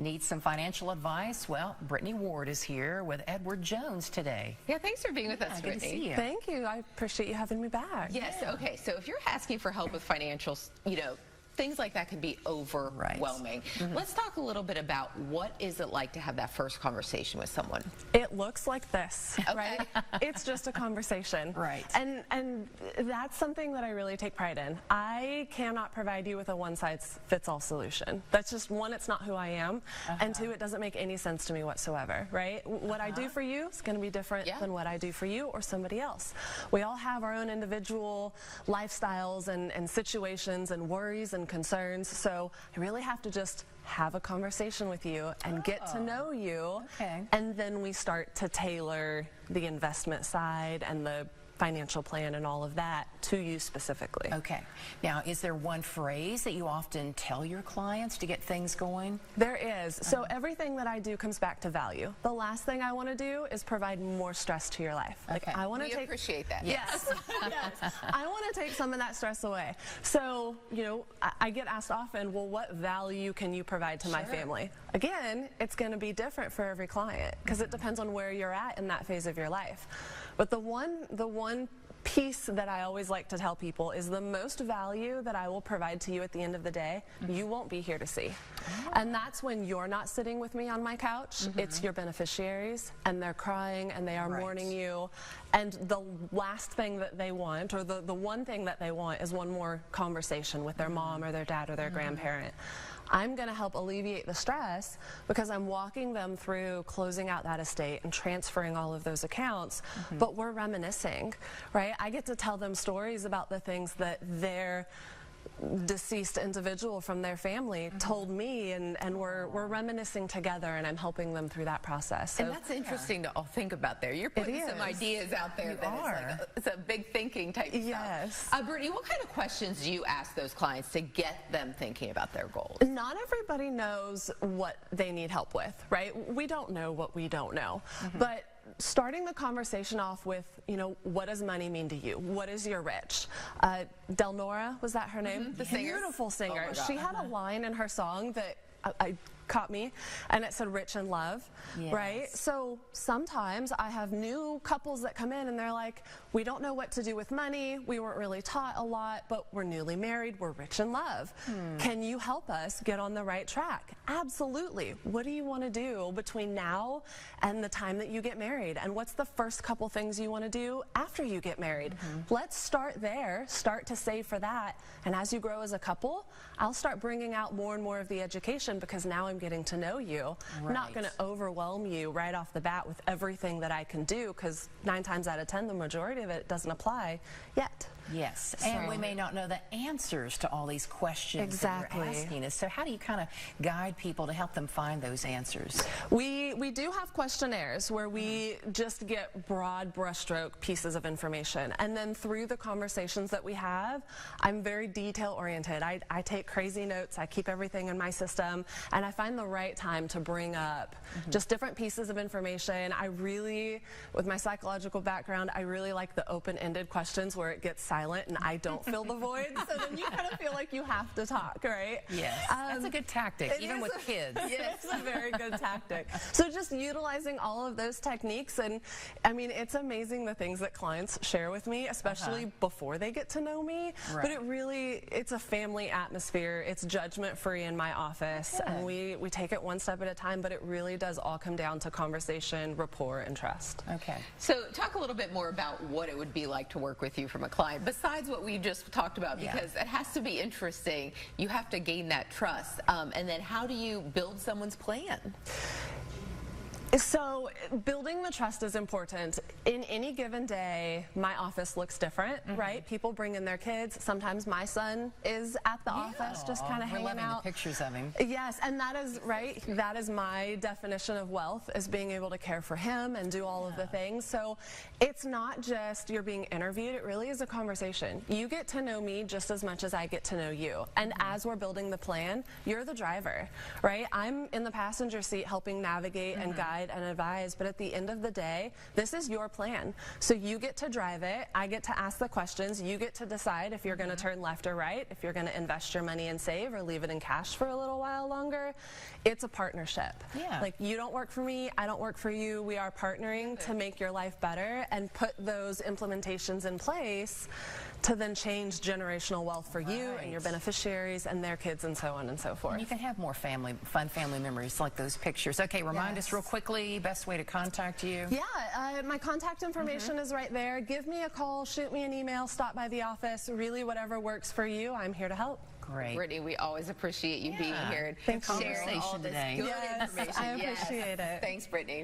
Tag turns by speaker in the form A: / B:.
A: Need some financial advice? Well, Brittany Ward is here with Edward Jones today.
B: Yeah, thanks for being with us,
A: Good to
B: Brittany.
A: see you.
C: Thank you. I appreciate you having me back.
B: Yes, okay, so if you're asking for help with financials, things like that can be overwhelming. Let's talk a little bit about what is it like to have that first conversation with someone.
C: It looks like this, right? It's just a conversation.
A: Right.
C: And that's something that I really take pride in. I cannot provide you with a one-size-fits-all solution. That's just, one, it's not who I am, and two, it doesn't make any sense to me whatsoever, right? What I do for you is going to be different than what I do for you or somebody else. We all have our own individual lifestyles and situations and worries and concerns, so I really have to just have a conversation with you and get to know you, and then we start to tailor the investment side and the financial plan and all of that to you specifically.
A: Okay. Now, is there one phrase that you often tell your clients to get things going?
C: There is. So everything that I do comes back to value. The last thing I want to do is provide more stress to your life. Like, I want to
B: appreciate that.
C: Yes. Yes. I want to take some of that stress away. So, I get asked often, well, what value can you provide to my family? Again, it's going to be different for every client because it depends on where you're at in that phase of your life. But the one piece that I always like to tell people is the most value that I will provide to you at the end of the day, you won't be here to see. And that's when you're not sitting with me on my couch, it's your beneficiaries, and they're crying and they are mourning you. And the last thing that they want, or the one thing that they want, is one more conversation with their mom or their dad or their grandparent. I'm going to help alleviate the stress because I'm walking them through closing out that estate and transferring all of those accounts, but we're reminiscing, right? I get to tell them stories about the things that their deceased individual from their family told me, and we're reminiscing together, and I'm helping them through that process. So,
B: and that's interesting to all think about there. You're putting some ideas out there it's a big thinking type stuff. Brittany, what kind of questions do you ask those clients to get them thinking about their goals?
C: Not everybody knows what they need help with, right? We don't know what we don't know, but starting the conversation off with, what does money mean to you? What is your rich? Delnora, was that her name?
B: The singer.
C: Beautiful singer. She had a line in her song that I caught me, and it said rich in love, right? So sometimes I have new couples that come in and they're like, we don't know what to do with money, we weren't really taught a lot, but we're newly married, we're rich in love. Can you help us get on the right track? Absolutely. What do you want to do between now and the time that you get married? And what's the first couple things you want to do after you get married? Let's start there, start to save for that, and as you grow as a couple, I'll start bringing out more and more of the education because now I'm getting to know you. I'm not going to overwhelm you right off the bat with everything that I can do because 9 times out of 10 the majority of it doesn't apply yet.
A: Yes, and we may not know the answers to all these questions that you're asking us. So how do you kind of guide people to help them find those answers?
C: We do have questionnaires where we just get broad brushstroke pieces of information, and then through the conversations that we have, I'm very detail oriented. I take crazy notes, I keep everything in my system, and I find the right time to bring up just different pieces of information. I really, with my psychological background, I really like the open-ended questions where it gets silent and I don't fill the void, so then you kind of feel like you have to talk, right?
A: Yes, that's a good tactic, even with kids.
C: Yes, it's a very good tactic. So just utilizing all of those techniques, and I mean, it's amazing the things that clients share with me, especially before they get to know me, but it's a family atmosphere, it's judgment-free in my office, and we take it one step at a time, but it really does all come down to conversation, rapport, and trust.
A: Okay.
B: So talk a little bit more about what it would be like to work with you from a client, besides what we just talked about, because it has to be interesting. You have to gain that trust. And then how do you build someone's plan?
C: So building the trust is important. In any given day, my office looks different, right? People bring in their kids. Sometimes my son is at the office just kind of hanging out.
A: We're loving the pictures of him.
C: Yes, and that is, right, that is my definition of wealth, is being able to care for him and do all of the things. So it's not just you're being interviewed, it really is a conversation. You get to know me just as much as I get to know you. And as we're building the plan, you're the driver, right? I'm in the passenger seat helping navigate and guide guide and advise, but at the end of the day, this is your plan. So you get to drive it. I get to ask the questions. You get to decide if you're going to turn left or right, if you're going to invest your money and save or leave it in cash for a little while longer. It's a partnership.
A: Yeah.
C: Like, you don't work for me, I don't work for you. We are partnering to make your life better and put those implementations in place to then change generational wealth for you and your beneficiaries and their kids and so on and so forth.
A: And you can have more fun family memories like those pictures. Okay, remind us real quickly, best way to contact you.
C: Yeah, my contact information is right there. Give me a call, shoot me an email, stop by the office. Really, whatever works for you, I'm here to help.
A: Great.
B: Brittany, we always appreciate you being here
C: Thanks for
B: sharing all this
A: today.
B: good information.
C: I appreciate it.
B: Thanks, Brittany.